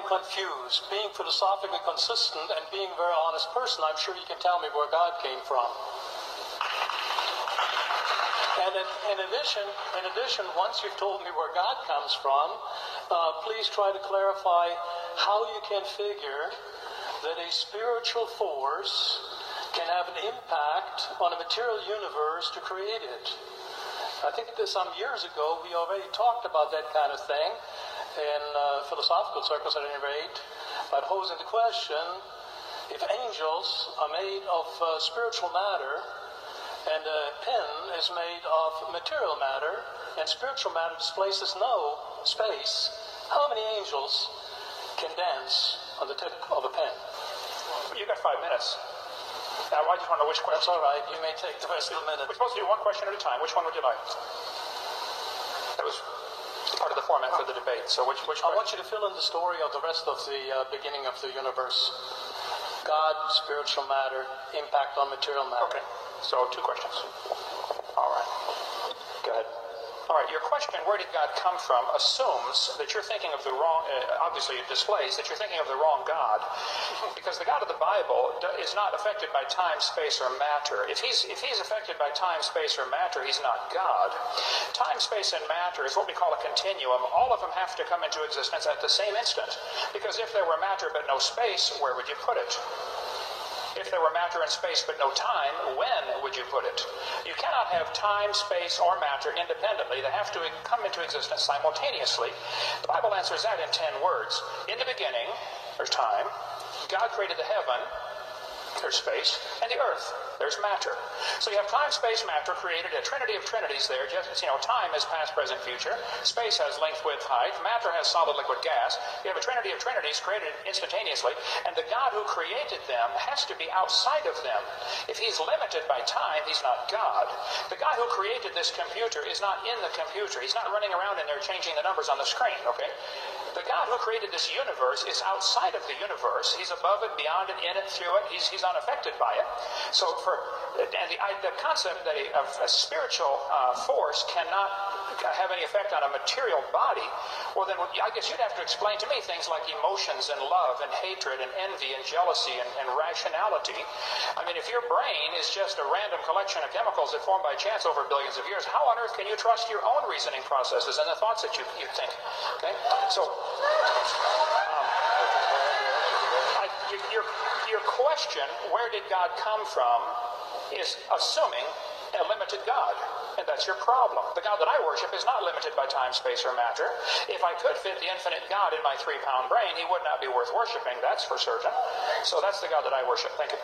confused. Being philosophically consistent and being a very honest person, I'm sure you can tell me where God came from. And in addition, once you've told me where God comes from, please try to clarify how you can figure that a spiritual force can have an impact on a material universe to create it. I think that some years ago we already talked about that kind of thing in philosophical circles at any rate, by posing the question, if angels are made of spiritual matter and a pen is made of material matter and spiritual matter displaces no space, how many angels can dance on the tip of a pen? You got 5 minutes. Now, I just want to know which question. That's all right. You may take the rest of the minute. We're supposed to do one question at a time. Which one would you like? That was part of the format for the debate. So which I want you to fill in the story of the rest of the beginning of the universe. God, spiritual matter, impact on material matter. Okay. So 2 questions. All right. Go ahead. All right, your question, where did God come from, assumes that you're thinking of the wrong, obviously it displays that you're thinking of the wrong God, because the God of the Bible is not affected by time, space, or matter. If he's affected by time, space, or matter, he's not God. Time, space, and matter is what we call a continuum. All of them have to come into existence at the same instant, because if there were matter but no space, where would you put it? If there were matter and space but no time, when would you put it? You cannot have time, space, or matter independently. They have to come into existence simultaneously. The Bible answers that in 10 words. In the beginning, there's time. God created the heaven. There's space. And the earth. There's matter. So you have time, space, matter created a trinity of trinities there. Just, time is past, present, future. Space has length, width, height. Matter has solid, liquid, gas. You have a trinity of trinities created instantaneously. And the God who created them has to be outside of them. If he's limited by time, he's not God. The guy who created this computer is not in the computer. He's not running around in there changing the numbers on the screen, okay? The God who created this universe is outside of the universe. He's above it, beyond it, in it, through it. He's unaffected by it. So the concept that a spiritual force cannot have any effect on a material body, well then I guess you'd have to explain to me things like emotions and love and hatred and envy and jealousy and rationality. I mean, if your brain is just a random collection of chemicals that form by chance over billions of years, how on earth can you trust your own reasoning processes and the thoughts that you think? Okay? So your question, where did God come from, is assuming a limited God. And that's your problem. The God that I worship is not limited by time, space, or matter. If I could fit the infinite God in my 3-pound brain, he would not be worth worshiping, that's for certain. So that's the God that I worship. Thank you.